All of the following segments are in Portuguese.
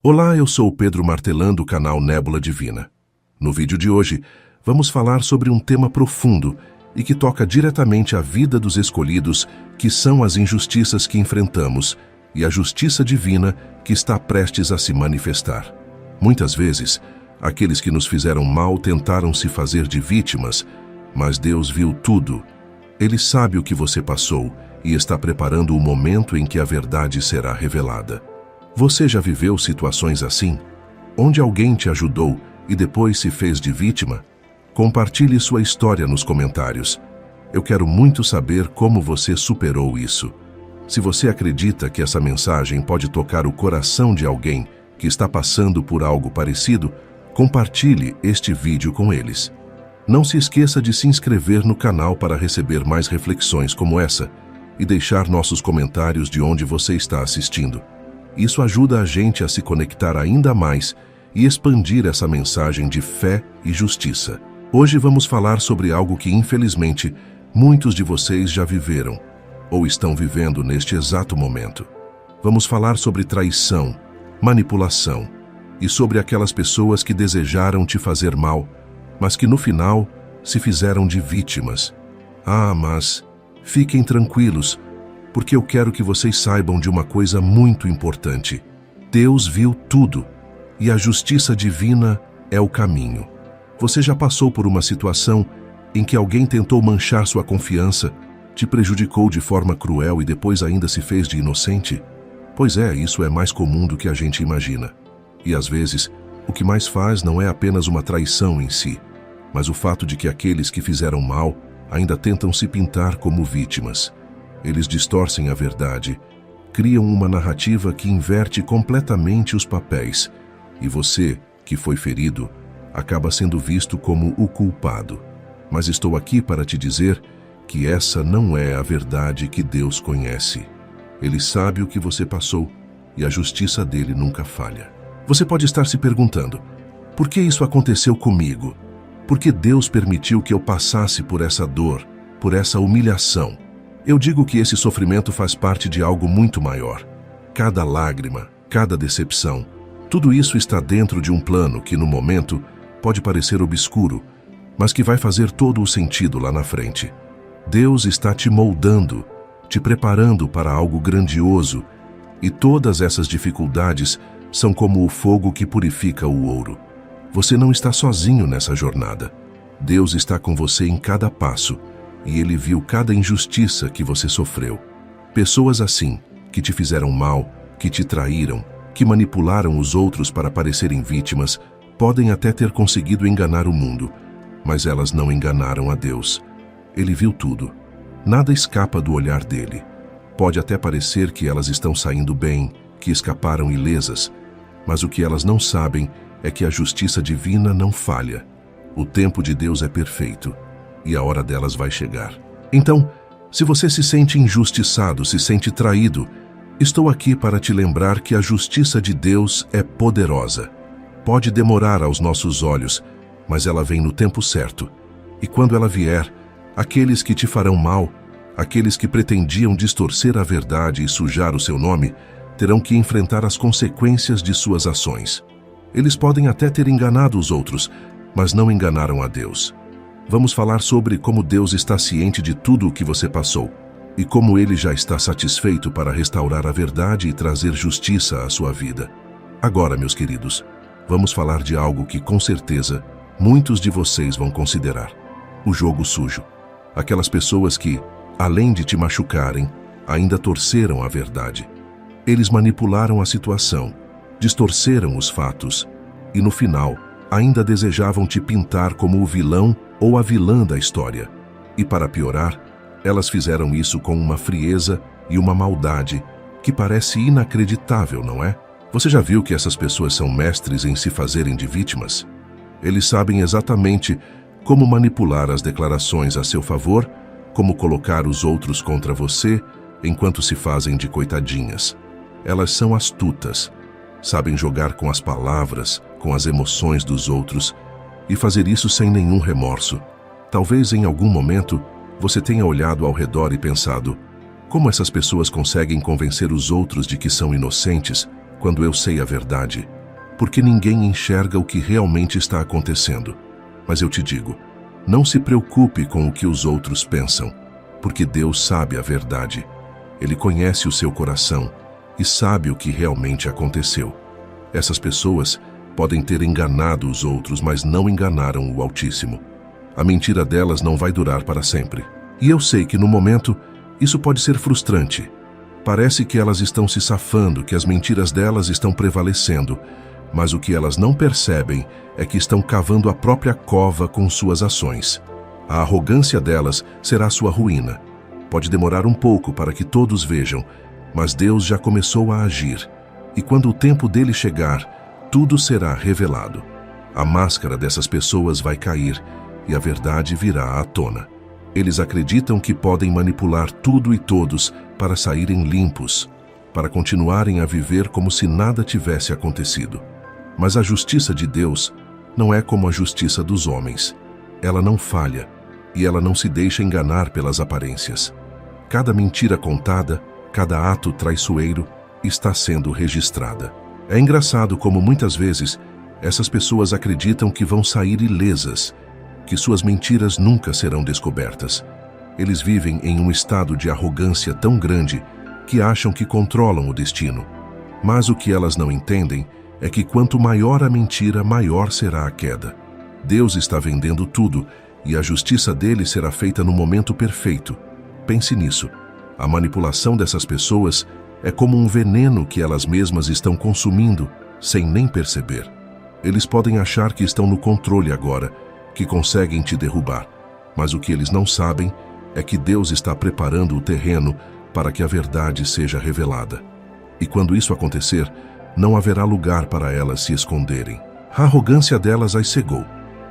Olá, eu sou o Pedro Martelã do canal Nébula Divina. No vídeo de hoje, vamos falar sobre um tema profundo e que toca diretamente a vida dos escolhidos, que são as injustiças que enfrentamos e a justiça divina que está prestes a se manifestar. Muitas vezes, aqueles que nos fizeram mal tentaram se fazer de vítimas, mas Deus viu tudo. Ele sabe o que você passou e está preparando o momento em que a verdade será revelada. Você já viveu situações assim, onde alguém te ajudou e depois se fez de vítima? Compartilhe sua história nos comentários. Eu quero muito saber como você superou isso. Se você acredita que essa mensagem pode tocar o coração de alguém que está passando por algo parecido, compartilhe este vídeo com eles. Não se esqueça de se inscrever no canal para receber mais reflexões como essa e deixar nossos comentários de onde você está assistindo. Isso ajuda a gente a se conectar ainda mais e expandir essa mensagem de fé e justiça. Hoje vamos falar sobre algo que, infelizmente, muitos de vocês já viveram ou estão vivendo neste exato momento. Vamos falar sobre traição, manipulação e sobre aquelas pessoas que desejaram te fazer mal, mas que no final se fizeram de vítimas. Mas fiquem tranquilos, porque eu quero que vocês saibam de uma coisa muito importante. Deus viu tudo, e a justiça divina é o caminho. Você já passou por uma situação em que alguém tentou manchar sua confiança, te prejudicou de forma cruel e depois ainda se fez de inocente? Pois é, isso é mais comum do que a gente imagina. E às vezes, o que mais faz não é apenas uma traição em si, mas o fato de que aqueles que fizeram mal ainda tentam se pintar como vítimas. Eles distorcem a verdade, criam uma narrativa que inverte completamente os papéis, e você, que foi ferido, acaba sendo visto como o culpado. Mas estou aqui para te dizer que essa não é a verdade que Deus conhece. Ele sabe o que você passou, e a justiça dele nunca falha. Você pode estar se perguntando, por que isso aconteceu comigo? Por que Deus permitiu que eu passasse por essa dor, por essa humilhação? Eu digo que esse sofrimento faz parte de algo muito maior. Cada lágrima, cada decepção, tudo isso está dentro de um plano que, no momento, pode parecer obscuro, mas que vai fazer todo o sentido lá na frente. Deus está te moldando, te preparando para algo grandioso, e todas essas dificuldades são como o fogo que purifica o ouro. Você não está sozinho nessa jornada. Deus está com você em cada passo, e Ele viu cada injustiça que você sofreu. Pessoas assim, que te fizeram mal, que te traíram, que manipularam os outros para parecerem vítimas, podem até ter conseguido enganar o mundo, mas elas não enganaram a Deus. Ele viu tudo. Nada escapa do olhar dele. Pode até parecer que elas estão saindo bem, que escaparam ilesas, mas o que elas não sabem é que a justiça divina não falha. O tempo de Deus é perfeito, e a hora delas vai chegar. Então, se você se sente injustiçado, se sente traído, estou aqui para te lembrar que a justiça de Deus é poderosa. Pode demorar aos nossos olhos, mas ela vem no tempo certo. E quando ela vier, aqueles que te farão mal, aqueles que pretendiam distorcer a verdade e sujar o seu nome, terão que enfrentar as consequências de suas ações. Eles podem até ter enganado os outros, mas não enganaram a Deus. Vamos falar sobre como Deus está ciente de tudo o que você passou e como Ele já está satisfeito para restaurar a verdade e trazer justiça à sua vida. Agora, meus queridos, vamos falar de algo que, com certeza, muitos de vocês vão considerar: o jogo sujo. Aquelas pessoas que, além de te machucarem, ainda torceram a verdade. Eles manipularam a situação, distorceram os fatos e, no final, ainda desejavam te pintar como o vilão ou a vilã da história. E para piorar, elas fizeram isso com uma frieza e uma maldade que parece inacreditável, não é? Você já viu que essas pessoas são mestres em se fazerem de vítimas? Eles sabem exatamente como manipular as declarações a seu favor, como colocar os outros contra você, enquanto se fazem de coitadinhas. Elas são astutas, sabem jogar com as palavras, com as emoções dos outros, e fazer isso sem nenhum remorso. Talvez em algum momento você tenha olhado ao redor e pensado: como essas pessoas conseguem convencer os outros de que são inocentes quando eu sei a verdade, porque ninguém enxerga o que realmente está acontecendo. Mas eu te digo, não se preocupe com o que os outros pensam, porque Deus sabe a verdade. Ele conhece o seu coração e sabe o que realmente aconteceu. Essas pessoas podem ter enganado os outros, mas não enganaram o Altíssimo. A mentira delas não vai durar para sempre. E eu sei que no momento isso pode ser frustrante. Parece que elas estão se safando, que as mentiras delas estão prevalecendo, mas o que elas não percebem é que estão cavando a própria cova com suas ações. A arrogância delas será sua ruína. Pode demorar um pouco para que todos vejam, mas Deus já começou a agir. E quando o tempo dele chegar, tudo será revelado. A máscara dessas pessoas vai cair e a verdade virá à tona. Eles acreditam que podem manipular tudo e todos para saírem limpos, para continuarem a viver como se nada tivesse acontecido. Mas a justiça de Deus não é como a justiça dos homens. Ela não falha e ela não se deixa enganar pelas aparências. Cada mentira contada, cada ato traiçoeiro está sendo registrada. É engraçado como muitas vezes essas pessoas acreditam que vão sair ilesas, que suas mentiras nunca serão descobertas. Eles vivem em um estado de arrogância tão grande que acham que controlam o destino. Mas o que elas não entendem é que quanto maior a mentira, maior será a queda. Deus está vendendo tudo e a justiça dele será feita no momento perfeito. Pense nisso. A manipulação dessas pessoas é como um veneno que elas mesmas estão consumindo sem nem perceber. Eles podem achar que estão no controle agora, que conseguem te derrubar, mas o que eles não sabem é que Deus está preparando o terreno para que a verdade seja revelada. E quando isso acontecer, não haverá lugar para elas se esconderem. A arrogância delas as cegou.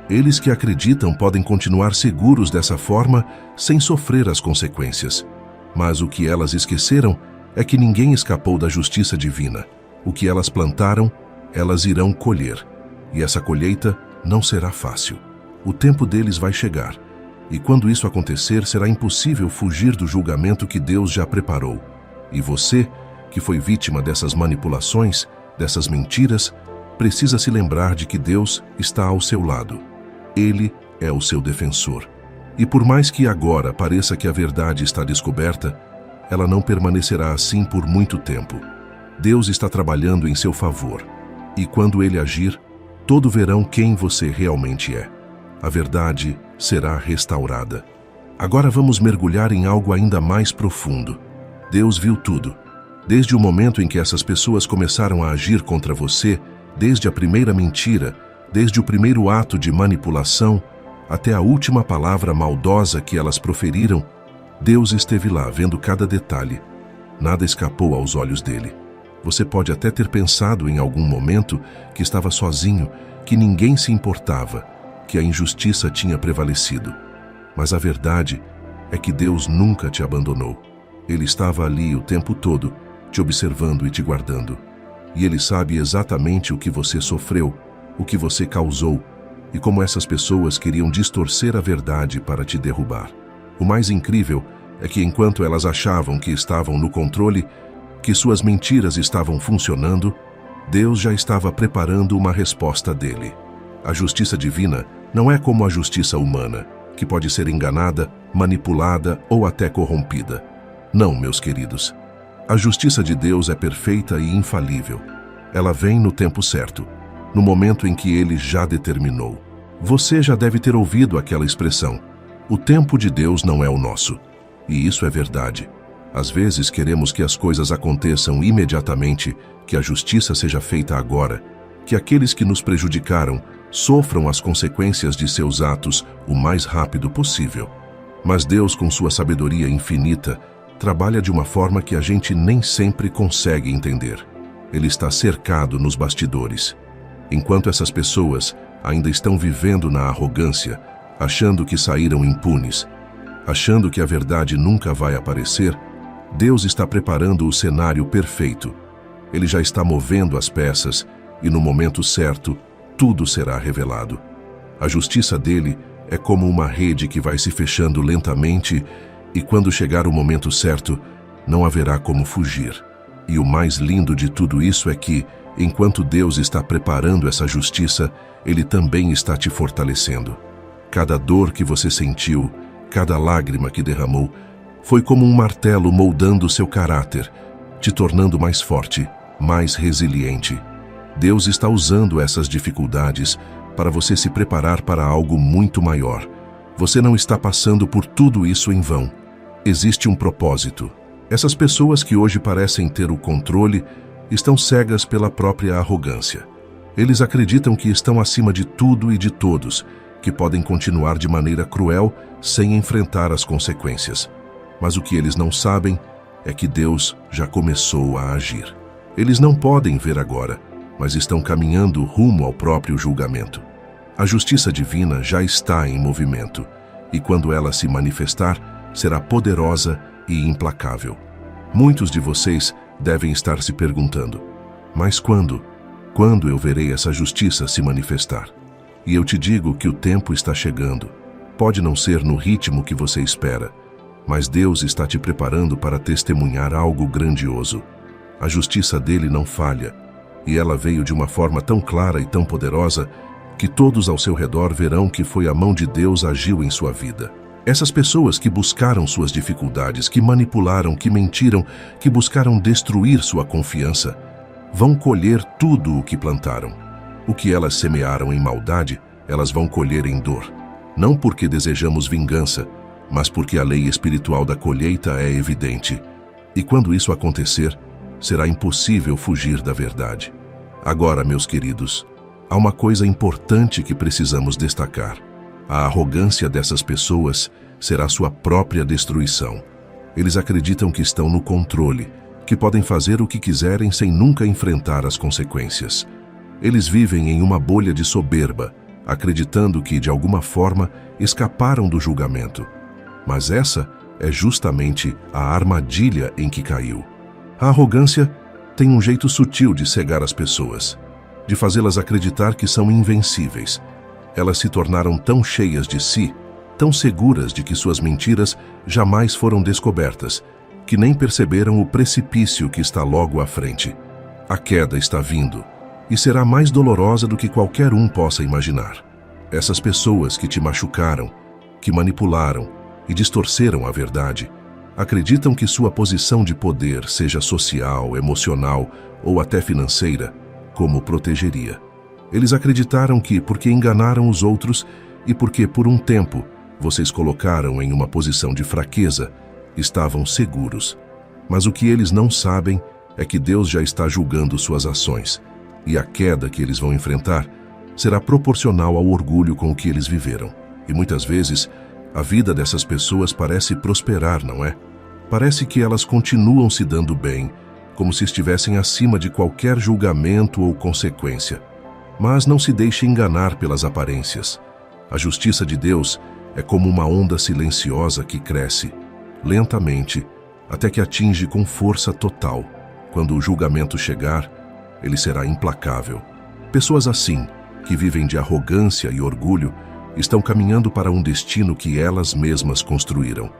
Eles que acreditam podem continuar seguros dessa forma sem sofrer as consequências. Mas o que elas esqueceram é que ninguém escapou da justiça divina. O que elas plantaram, elas irão colher. E essa colheita não será fácil. O tempo deles vai chegar. E quando isso acontecer, será impossível fugir do julgamento que Deus já preparou. E você, que foi vítima dessas manipulações, dessas mentiras, precisa se lembrar de que Deus está ao seu lado. Ele é o seu defensor. E por mais que agora pareça que a verdade está descoberta, ela não permanecerá assim por muito tempo. Deus está trabalhando em seu favor. E quando ele agir, todos verão quem você realmente é. A verdade será restaurada. Agora vamos mergulhar em algo ainda mais profundo. Deus viu tudo. Desde o momento em que essas pessoas começaram a agir contra você, desde a primeira mentira, desde o primeiro ato de manipulação, até a última palavra maldosa que elas proferiram, Deus esteve lá vendo cada detalhe. Nada escapou aos olhos dele. Você pode até ter pensado em algum momento que estava sozinho, que ninguém se importava, que a injustiça tinha prevalecido. Mas a verdade é que Deus nunca te abandonou. Ele estava ali o tempo todo, te observando e te guardando. E Ele sabe exatamente o que você sofreu, o que você causou, e como essas pessoas queriam distorcer a verdade para te derrubar. O mais incrível é que enquanto elas achavam que estavam no controle, que suas mentiras estavam funcionando, Deus já estava preparando uma resposta dele. A justiça divina não é como a justiça humana, que pode ser enganada, manipulada ou até corrompida. Não, meus queridos. A justiça de Deus é perfeita e infalível. Ela vem no tempo certo, no momento em que Ele já determinou. Você já deve ter ouvido aquela expressão: o tempo de Deus não é o nosso. E isso é verdade. Às vezes queremos que as coisas aconteçam imediatamente, que a justiça seja feita agora, que aqueles que nos prejudicaram sofram as consequências de seus atos o mais rápido possível. Mas Deus, com sua sabedoria infinita, trabalha de uma forma que a gente nem sempre consegue entender. Ele está cercado nos bastidores. Enquanto essas pessoas ainda estão vivendo na arrogância, achando que saíram impunes, achando que a verdade nunca vai aparecer, Deus está preparando o cenário perfeito. Ele já está movendo as peças e no momento certo, tudo será revelado. A justiça dele é como uma rede que vai se fechando lentamente e quando chegar o momento certo, não haverá como fugir. E o mais lindo de tudo isso é que, enquanto Deus está preparando essa justiça, Ele também está te fortalecendo. Cada dor que você sentiu, cada lágrima que derramou, foi como um martelo moldando seu caráter, te tornando mais forte, mais resiliente. Deus está usando essas dificuldades para você se preparar para algo muito maior. Você não está passando por tudo isso em vão. Existe um propósito. Essas pessoas que hoje parecem ter o controle estão cegas pela própria arrogância. Eles acreditam que estão acima de tudo e de todos, que podem continuar de maneira cruel sem enfrentar as consequências. Mas o que eles não sabem é que Deus já começou a agir. Eles não podem ver agora, mas estão caminhando rumo ao próprio julgamento. A justiça divina já está em movimento, e quando ela se manifestar, será poderosa e implacável. Muitos de vocês devem estar se perguntando: mas quando? Quando eu verei essa justiça se manifestar? E eu te digo que o tempo está chegando. Pode não ser no ritmo que você espera, mas Deus está te preparando para testemunhar algo grandioso. A justiça dele não falha, e ela veio de uma forma tão clara e tão poderosa que todos ao seu redor verão que foi a mão de Deus agiu em sua vida. Essas pessoas que buscaram suas dificuldades, que manipularam, que mentiram, que buscaram destruir sua confiança, vão colher tudo o que plantaram. O que elas semearam em maldade, elas vão colher em dor. Não porque desejamos vingança, mas porque a lei espiritual da colheita é evidente. E quando isso acontecer, será impossível fugir da verdade. Agora, meus queridos, há uma coisa importante que precisamos destacar. A arrogância dessas pessoas será sua própria destruição. Eles acreditam que estão no controle, que podem fazer o que quiserem sem nunca enfrentar as consequências. Eles vivem em uma bolha de soberba, acreditando que, de alguma forma, escaparam do julgamento. Mas essa é justamente a armadilha em que caiu. A arrogância tem um jeito sutil de cegar as pessoas, de fazê-las acreditar que são invencíveis. Elas se tornaram tão cheias de si, tão seguras de que suas mentiras jamais foram descobertas, que nem perceberam o precipício que está logo à frente. A queda está vindo, e será mais dolorosa do que qualquer um possa imaginar. Essas pessoas que te machucaram, que manipularam e distorceram a verdade, acreditam que sua posição de poder, seja social, emocional ou até financeira, como protegeria. Eles acreditaram que, porque enganaram os outros e porque, por um tempo, vocês colocaram em uma posição de fraqueza, estavam seguros. Mas o que eles não sabem é que Deus já está julgando suas ações, e a queda que eles vão enfrentar será proporcional ao orgulho com o que eles viveram. E muitas vezes, a vida dessas pessoas parece prosperar, não é? Parece que elas continuam se dando bem, como se estivessem acima de qualquer julgamento ou consequência. Mas não se deixe enganar pelas aparências. A justiça de Deus é como uma onda silenciosa que cresce, lentamente, até que atinge com força total. Quando o julgamento chegar, ele será implacável. Pessoas assim, que vivem de arrogância e orgulho, estão caminhando para um destino que elas mesmas construíram.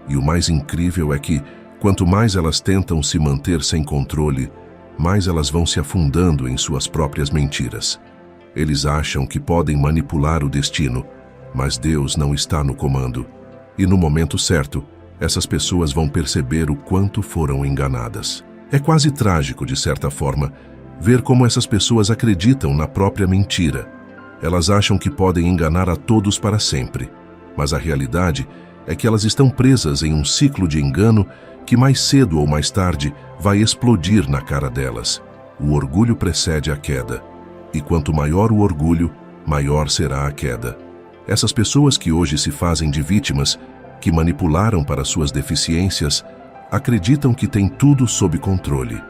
E o mais incrível é que, quanto mais elas tentam se manter sem controle, mais elas vão se afundando em suas próprias mentiras. Eles acham que podem manipular o destino, mas Deus não está no comando. E no momento certo, essas pessoas vão perceber o quanto foram enganadas. É quase trágico, de certa forma, ver como essas pessoas acreditam na própria mentira. Elas acham que podem enganar a todos para sempre, mas a realidade é que elas estão presas em um ciclo de engano que mais cedo ou mais tarde vai explodir na cara delas. O orgulho precede a queda, e quanto maior o orgulho, maior será a queda. Essas pessoas que hoje se fazem de vítimas, que manipularam para suas deficiências, acreditam que têm tudo sob controle.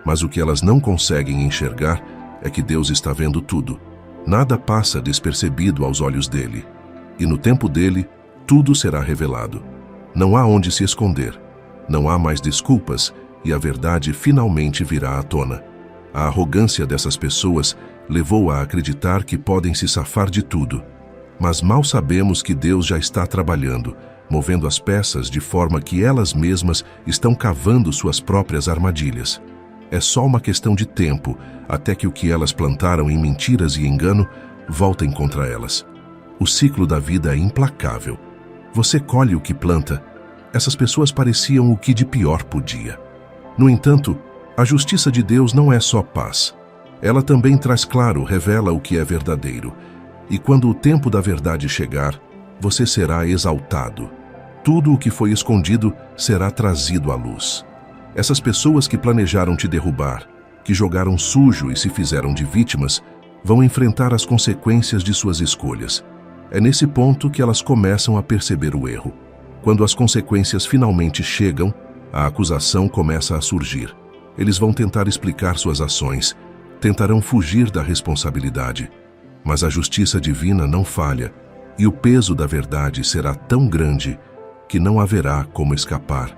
Mas o que elas não conseguem enxergar é que Deus está vendo tudo. Nada passa despercebido aos olhos dele. E no tempo dele, tudo será revelado. Não há onde se esconder. Não há mais desculpas e a verdade finalmente virá à tona. A arrogância dessas pessoas levou a acreditar que podem se safar de tudo. Mas mal sabemos que Deus já está trabalhando, movendo as peças de forma que elas mesmas estão cavando suas próprias armadilhas. É só uma questão de tempo até que o que elas plantaram em mentiras e engano voltem contra elas. O ciclo da vida é implacável. Você colhe o que planta. Essas pessoas pareciam o que de pior podia. No entanto, a justiça de Deus não é só paz. Ela também traz claro, revela o que é verdadeiro. E quando o tempo da verdade chegar, você será exaltado. Tudo o que foi escondido será trazido à luz. Essas pessoas que planejaram te derrubar, que jogaram sujo e se fizeram de vítimas, vão enfrentar as consequências de suas escolhas. É nesse ponto que elas começam a perceber o erro. Quando as consequências finalmente chegam, a acusação começa a surgir. Eles vão tentar explicar suas ações, tentarão fugir da responsabilidade. Mas a justiça divina não falha, e o peso da verdade será tão grande que não haverá como escapar.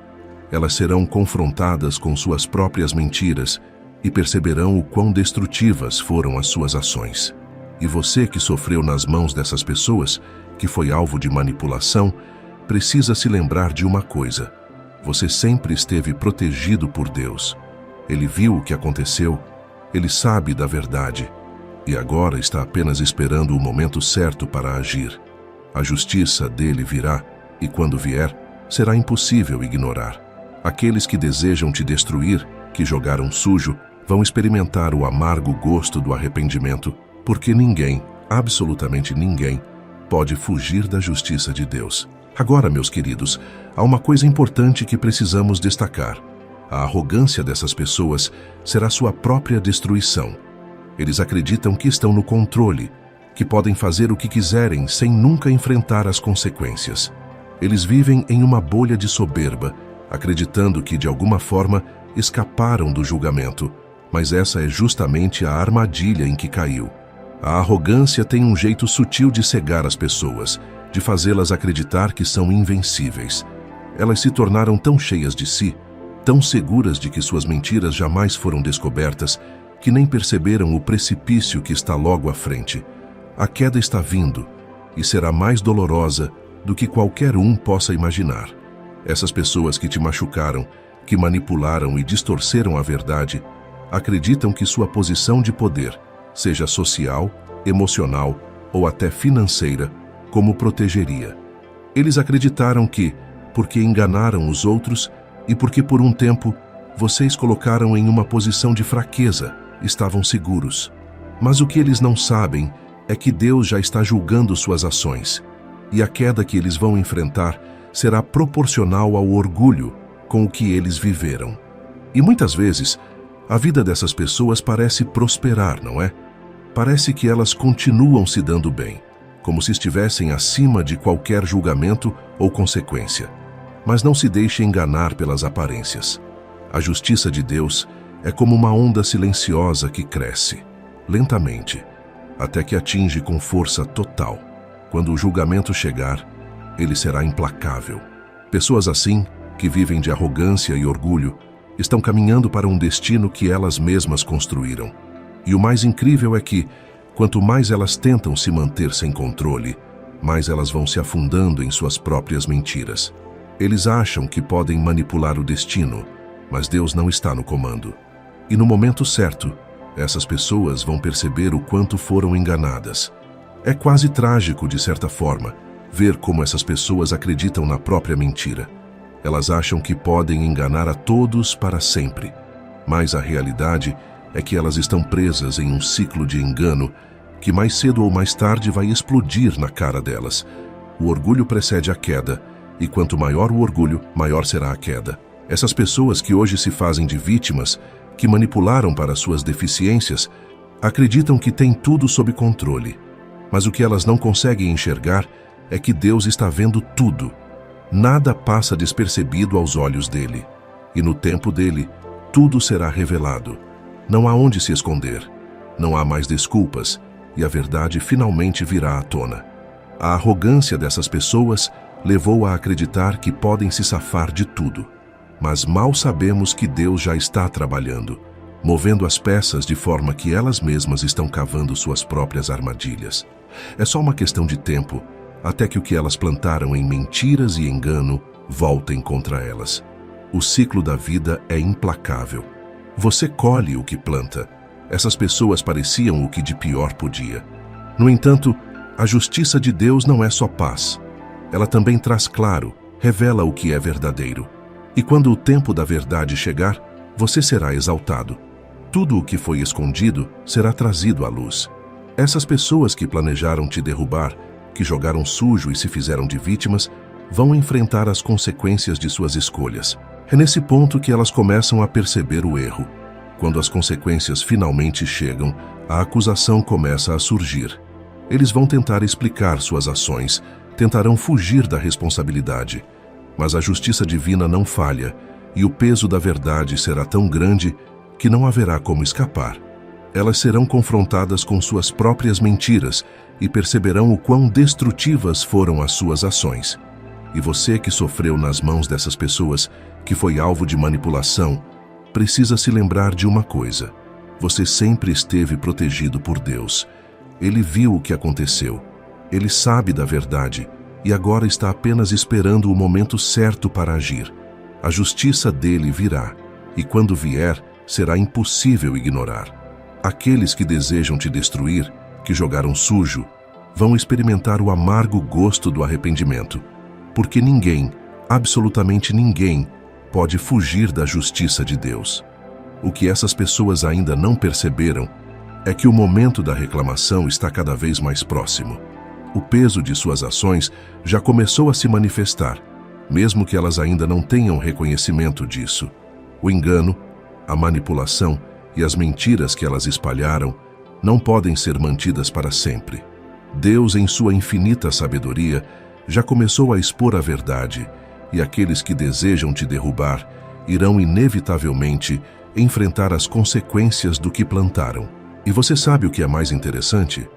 Elas serão confrontadas com suas próprias mentiras e perceberão o quão destrutivas foram as suas ações. E você que sofreu nas mãos dessas pessoas, que foi alvo de manipulação, precisa se lembrar de uma coisa. Você sempre esteve protegido por Deus. Ele viu o que aconteceu, ele sabe da verdade, e agora está apenas esperando o momento certo para agir. A justiça dele virá, e quando vier, será impossível ignorar. Aqueles que desejam te destruir, que jogaram sujo, vão experimentar o amargo gosto do arrependimento, porque ninguém, absolutamente ninguém, pode fugir da justiça de Deus. Agora, meus queridos, há uma coisa importante que precisamos destacar. A arrogância dessas pessoas será sua própria destruição. Eles acreditam que estão no controle, que podem fazer o que quiserem sem nunca enfrentar as consequências. Eles vivem em uma bolha de soberba, acreditando que, de alguma forma, escaparam do julgamento, mas essa é justamente a armadilha em que caiu. A arrogância tem um jeito sutil de cegar as pessoas, de fazê-las acreditar que são invencíveis. Elas se tornaram tão cheias de si, tão seguras de que suas mentiras jamais foram descobertas, que nem perceberam o precipício que está logo à frente. A queda está vindo, e será mais dolorosa do que qualquer um possa imaginar. Essas pessoas que te machucaram, que manipularam e distorceram a verdade, acreditam que sua posição de poder, seja social, emocional ou até financeira, como protegeria. Eles acreditaram que, porque enganaram os outros e porque por um tempo vocês colocaram em uma posição de fraqueza, estavam seguros. Mas o que eles não sabem é que Deus já está julgando suas ações, e a queda que eles vão enfrentar será proporcional ao orgulho com o que eles viveram. E muitas vezes, a vida dessas pessoas parece prosperar, não é? Parece que elas continuam se dando bem, como se estivessem acima de qualquer julgamento ou consequência. Mas não se deixe enganar pelas aparências. A justiça de Deus é como uma onda silenciosa que cresce, lentamente, até que atinge com força total. Quando o julgamento chegar, ele será implacável. Pessoas assim, que vivem de arrogância e orgulho, estão caminhando para um destino que elas mesmas construíram. E o mais incrível é que, quanto mais elas tentam se manter sem controle, mais elas vão se afundando em suas próprias mentiras. Eles acham que podem manipular o destino, mas Deus não está no comando. E no momento certo, essas pessoas vão perceber o quanto foram enganadas. É quase trágico, de certa forma, ver como essas pessoas acreditam na própria mentira. Elas acham que podem enganar a todos para sempre, mas a realidade é que elas estão presas em um ciclo de engano que mais cedo ou mais tarde vai explodir na cara delas. O orgulho precede a queda, e quanto maior o orgulho, maior será a queda. Essas pessoas que hoje se fazem de vítimas, que manipularam para suas deficiências, acreditam que têm tudo sob controle. Mas o que elas não conseguem enxergar é que Deus está vendo tudo. Nada passa despercebido aos olhos dele. E no tempo dele, tudo será revelado. Não há onde se esconder. Não há mais desculpas, e a verdade finalmente virá à tona. A arrogância dessas pessoas levou a acreditar que podem se safar de tudo. Mas mal sabemos que Deus já está trabalhando, movendo as peças de forma que elas mesmas estão cavando suas próprias armadilhas. É só uma questão de tempo, até que o que elas plantaram em mentiras e engano voltem contra elas. O ciclo da vida é implacável. Você colhe o que planta. Essas pessoas pareciam o que de pior podia. No entanto, a justiça de Deus não é só paz. Ela também traz claro, revela o que é verdadeiro. E quando o tempo da verdade chegar, você será exaltado. Tudo o que foi escondido será trazido à luz. Essas pessoas que planejaram te derrubar, que jogaram sujo e se fizeram de vítimas, vão enfrentar as consequências de suas escolhas. É nesse ponto que elas começam a perceber o erro. Quando as consequências finalmente chegam, a acusação começa a surgir. Eles vão tentar explicar suas ações, tentarão fugir da responsabilidade. Mas a justiça divina não falha, e o peso da verdade será tão grande que não haverá como escapar. Elas serão confrontadas com suas próprias mentiras e perceberão o quão destrutivas foram as suas ações. E você que sofreu nas mãos dessas pessoas, que foi alvo de manipulação, precisa se lembrar de uma coisa. Você sempre esteve protegido por Deus. Ele viu o que aconteceu. Ele sabe da verdade e agora está apenas esperando o momento certo para agir. A justiça dele virá, e quando vier, será impossível ignorar. Aqueles que desejam te destruir, que jogaram sujo, vão experimentar o amargo gosto do arrependimento, porque ninguém, absolutamente ninguém, pode fugir da justiça de Deus. O que essas pessoas ainda não perceberam é que o momento da reclamação está cada vez mais próximo. O peso de suas ações já começou a se manifestar, mesmo que elas ainda não tenham reconhecimento disso. O engano, a manipulação e as mentiras que elas espalharam não podem ser mantidas para sempre. Deus, em sua infinita sabedoria, já começou a expor a verdade, e aqueles que desejam te derrubar irão inevitavelmente enfrentar as consequências do que plantaram. E você sabe o que é mais interessante?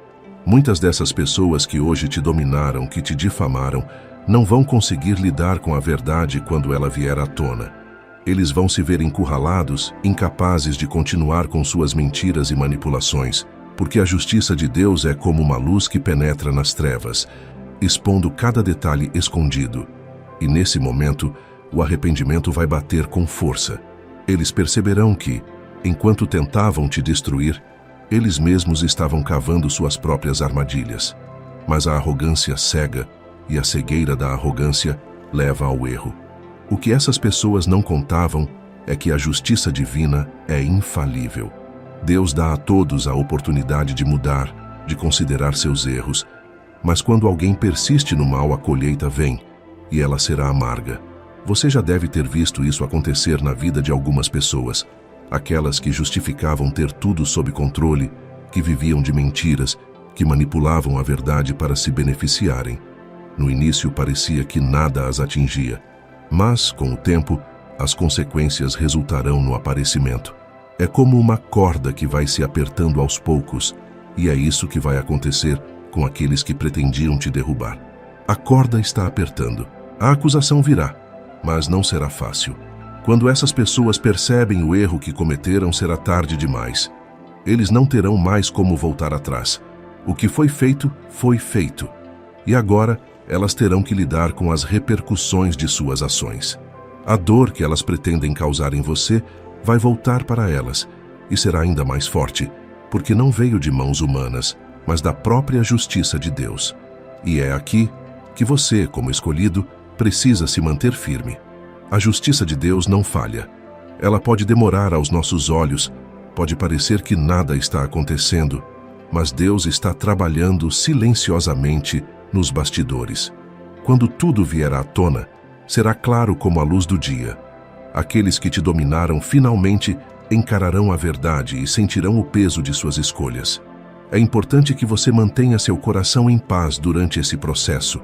Muitas dessas pessoas que hoje te dominaram, que te difamaram, não vão conseguir lidar com a verdade quando ela vier à tona. Eles vão se ver encurralados, incapazes de continuar com suas mentiras e manipulações, porque a justiça de Deus é como uma luz que penetra nas trevas, expondo cada detalhe escondido. E nesse momento, o arrependimento vai bater com força. Eles perceberão que, enquanto tentavam te destruir, eles mesmos estavam cavando suas próprias armadilhas. Mas a arrogância cega, e a cegueira da arrogância leva ao erro. O que essas pessoas não contavam é que a justiça divina é infalível. Deus dá a todos a oportunidade de mudar, de considerar seus erros, mas quando alguém persiste no mal, a colheita vem, e ela será amarga. Você já deve ter visto isso acontecer na vida de algumas pessoas, aquelas que justificavam ter tudo sob controle, que viviam de mentiras, que manipulavam a verdade para se beneficiarem. No início parecia que nada as atingia, mas, com o tempo, as consequências resultarão no aparecimento. É como uma corda que vai se apertando aos poucos, e é isso que vai acontecer com aqueles que pretendiam te derrubar. A corda está apertando. A acusação virá, mas não será fácil. Quando essas pessoas percebem o erro que cometeram, será tarde demais. Eles não terão mais como voltar atrás. O que foi feito, foi feito. E agora, elas terão que lidar com as repercussões de suas ações. A dor que elas pretendem causar em você vai voltar para elas e será ainda mais forte, porque não veio de mãos humanas, mas da própria justiça de Deus. E é aqui que você, como escolhido, precisa se manter firme. A justiça de Deus não falha. Ela pode demorar aos nossos olhos, pode parecer que nada está acontecendo, mas Deus está trabalhando silenciosamente nos bastidores. Quando tudo vier à tona, será claro como a luz do dia. Aqueles que te dominaram finalmente encararão a verdade e sentirão o peso de suas escolhas. É importante que você mantenha seu coração em paz durante esse processo.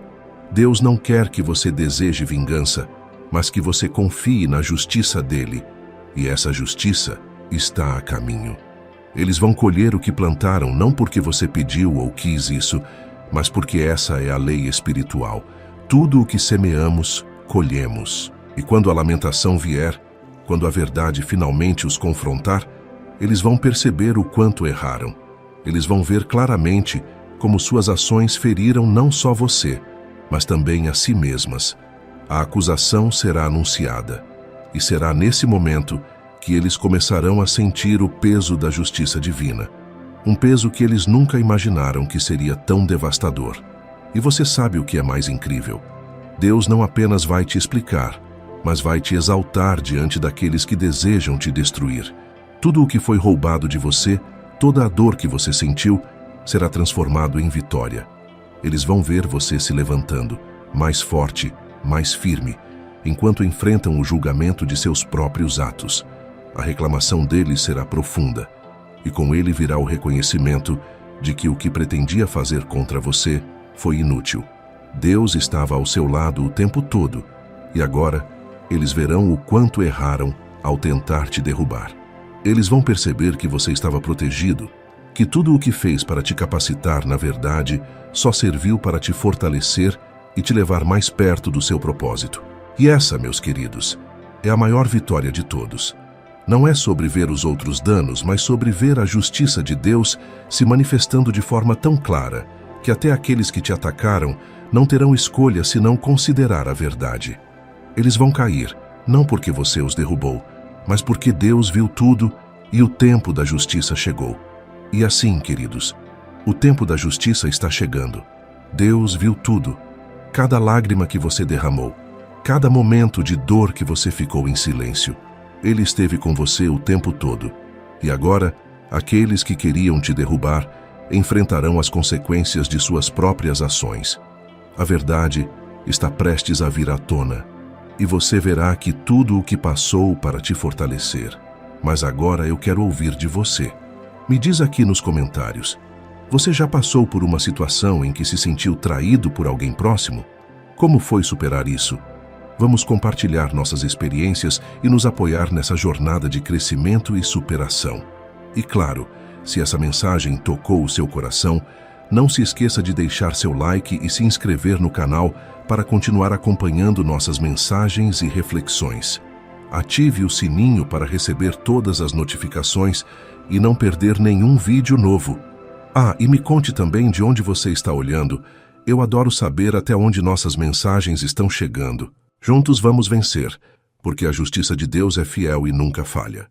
Deus não quer que você deseje vingança, mas que você confie na justiça dele. E essa justiça está a caminho. Eles vão colher o que plantaram não porque você pediu ou quis isso, mas porque essa é a lei espiritual. Tudo o que semeamos, colhemos. E quando a lamentação vier, quando a verdade finalmente os confrontar, eles vão perceber o quanto erraram. Eles vão ver claramente como suas ações feriram não só você, mas também a si mesmas. A acusação será anunciada, e será nesse momento que eles começarão a sentir o peso da justiça divina. Um peso que eles nunca imaginaram que seria tão devastador. E você sabe o que é mais incrível? Deus não apenas vai te explicar, mas vai te exaltar diante daqueles que desejam te destruir. Tudo o que foi roubado de você, toda a dor que você sentiu, será transformado em vitória. Eles vão ver você se levantando, mais forte, mais firme, enquanto enfrentam o julgamento de seus próprios atos. A reclamação deles será profunda, e com ele virá o reconhecimento de que o que pretendia fazer contra você foi inútil. Deus estava ao seu lado o tempo todo, e agora eles verão o quanto erraram ao tentar te derrubar. Eles vão perceber que você estava protegido, que tudo o que fez para te capacitar, na verdade, só serviu para te fortalecer e te levar mais perto do seu propósito. E essa, meus queridos, é a maior vitória de todos. Não é sobre ver os outros danos, mas sobre ver a justiça de Deus se manifestando de forma tão clara que até aqueles que te atacaram não terão escolha senão considerar a verdade. Eles vão cair, não porque você os derrubou, mas porque Deus viu tudo e o tempo da justiça chegou. E assim, queridos, o tempo da justiça está chegando. Deus viu tudo, cada lágrima que você derramou, cada momento de dor que você ficou em silêncio. Ele esteve com você o tempo todo. E agora, aqueles que queriam te derrubar enfrentarão as consequências de suas próprias ações. A verdade está prestes a vir à tona, e você verá que tudo o que passou para te fortalecer. Mas agora eu quero ouvir de você. Me diz aqui nos comentários, você já passou por uma situação em que se sentiu traído por alguém próximo? Como foi superar isso? Vamos compartilhar nossas experiências e nos apoiar nessa jornada de crescimento e superação. E claro, se essa mensagem tocou o seu coração, não se esqueça de deixar seu like e se inscrever no canal para continuar acompanhando nossas mensagens e reflexões. Ative o sininho para receber todas as notificações e não perder nenhum vídeo novo. Ah, e me conte também de onde você está olhando. Eu adoro saber até onde nossas mensagens estão chegando. Juntos vamos vencer, porque a justiça de Deus é fiel e nunca falha.